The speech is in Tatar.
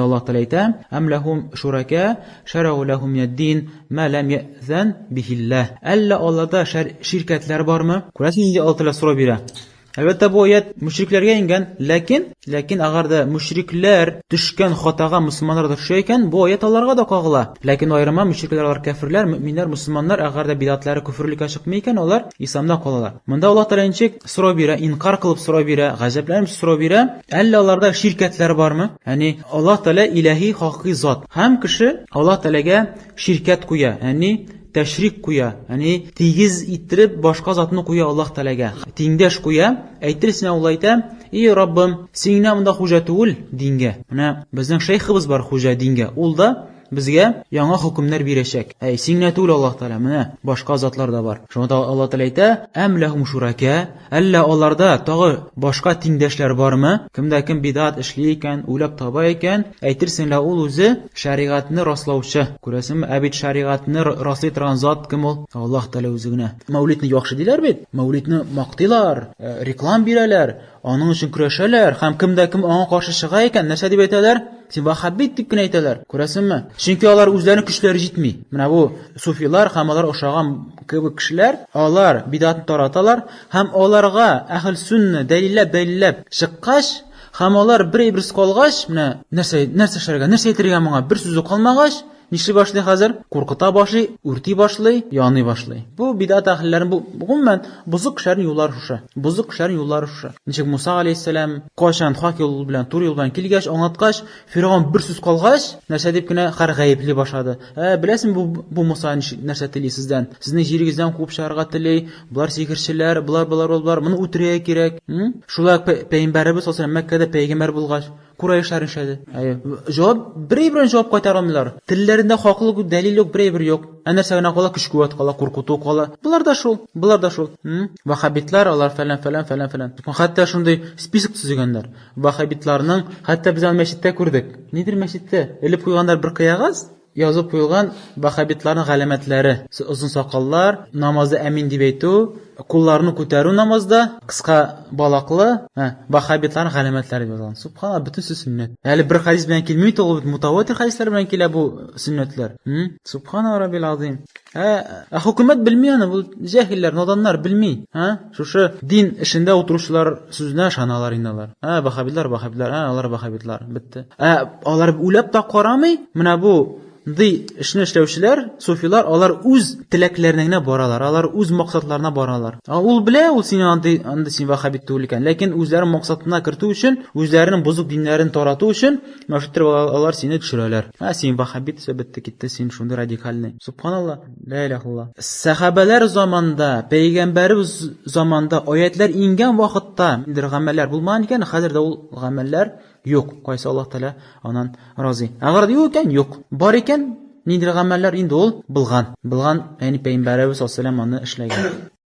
Alloh taolo aytadi: "Am lahum shuraka shara'u lahum yad-din ma lam ya'zan bihillah." Alla Allohda shirkatlar bormi? Ko'rasizmi, Alloh taolo so'rab beradi. Albatta bu oyat mushriklarga ingan, lekin agarda mushriklar tushgan xatoga musulmonlar tushar ekan, bu oyat ularga da qog'ila. Lekin ayrimma mushriklar, kafirlar, mu'minlar, musulmonlar agarda bidatlari kufrlikka chiqmay ekan, ular islomda qolalar. Bunda Alloh taolochi so'rab bera, inqor qilib so'rab bera, g'azablanib so'rab bera, alla ularda shirkatlar bormi? Ya'ni Alloh taolo ilahiy haqiqiy zot. Ham kishi Alloh taolaga shirkat qo'ya, ya'ni tashrik qo'ya, ya'ni tegiz ittirib boshqa zotni qo'ya, Alloh taolaga tengdosh qo'ya, aytirsin ulayta: "Ey Robbim, senga unda xo'jatul dinga. Mana bizning shayximiz bor xo'ja dinga. Ulda bizga yangi hukmlar berishak. Ey singnatul Alloh taolo, mana boshqa zotlar da bor." Shunda Alloh taolo ayta: "Am lahum shuraka?" Alla ularda tog'i boshqa tengdoshlar bormi? Kimda kim bidat ishlaykan, o'ylab topa ekan, aytirsinlar u o'zi shariatni rostlovchi. Ko'rasizmi, abid shariatni rostlaydigan zot kim ol? Alloh taolo o'zigina. Mavlidni yaxshi deylar bet. Mavlidni maqtilar, reklam beralar, onun uchun kurashalar. Ham kimda kim ona qarshi chiqa ekan, narsa deb aytalar? Sen vahabbit deb aytalar. Ko'rasizmi? Chunki ular o'zlarining kuchlari yetmay. Mana bu sufiylar ham ular o'xshagan kabi kishilar, ular bidatni taratalar, ham ularga ahl sunna dalillab chiqqash, ham ular bir qolg'ash, mana narsa sharga, narsa aytirgan menga bir so'zi qolmag'ash, nishli boshli hozir qo'rqita boshli, urti boshli, yoni boshli. Bu bidat ahllarining bu umuman buzuq kishilarning yo'llari shu. Buzuq kishilarning yo'llari shu. Nechuk Musa alayhisalom qoshan haq yo'l bilan, to'g'ri yo'l bilan kelgach, o'natqash, Fir'avn bir so'z qolg'ash, narsa debgina har g'ayibli boshladi. Bilasizmi bu Musa narsa tili sizdan, sizning yeringizdan quvib sharg'a tili, bular sehrchilar, bular buni o'tirish kerak. Shular payg'ambarimiz sollallohu alayhi vasallam Makka da payg'ambar bo'lgach, Qurayshlar ishadi. Javob bir javob qaytara olmaylar. Tillarida haqliq dalil yo'q, bir yo'q. Anarsagina qola kuch-quvvat qola, qo'rqutuv qola. Bular da shu. Vahabitlar ular falan. Hatto shunday spisik tuzganlar. Vahabitlarning hatto biz masjidda ko'rdik. Nedir masjidda? Ilib qo'yganlar bir qiyog'az yozib qo'yilgan vahabitlarning g'alamatlari. Uzun soqollar, namozda amin deb aytu, qo'llarini ko'taruv namozda, qisqa baloqli, vahabitlarning g'alamatlari yozilgan. Subhanalloh, butun sunnat. Hali bir hadis bilan kelmaydi, to'g'ri mutawatir hadislar bilan keladi bu sunnatlar. Subhanalloh robbil azim. Hukumat bilmaydi, bu jahillar, nodonlar bilmay. Shu din ishida o'tiruvchilar so'zna shanalar indalar. Vahabitlar, ular vahabitlar bitti. Ular o'ylab da qaramay, mana bu ishni ishlovchilar, sufiylar, ular o'z tilaklarini boralar, ular o'z maqsadlarini boralar. U bilan u seni andi sen vahabit ekan, lekin o'zlari maqsadini kirituv uchun, o'zlarining buzuq dinlarini taratuv uchun, mashhur ular seni tushiralar. Sen vahabit bitta ketdi, sen shunday radikalni. Subhanalloh, la ilaha illalloh. Sahobalar zamonida, payg'ambarimiz zamonida oyatlar ingan vaqtda g'amallar bo'lmagan ekan, hozirda u g'amallar yo'q. Qaysi Alloh taolo ondan rozi. Agar yo'q ekan, yo'q. Bor ekan, nidir g'amallar endi ul bilgan, ya'ni payg'ambarimiz sollallohu alayhi vasallam uni ishlagan.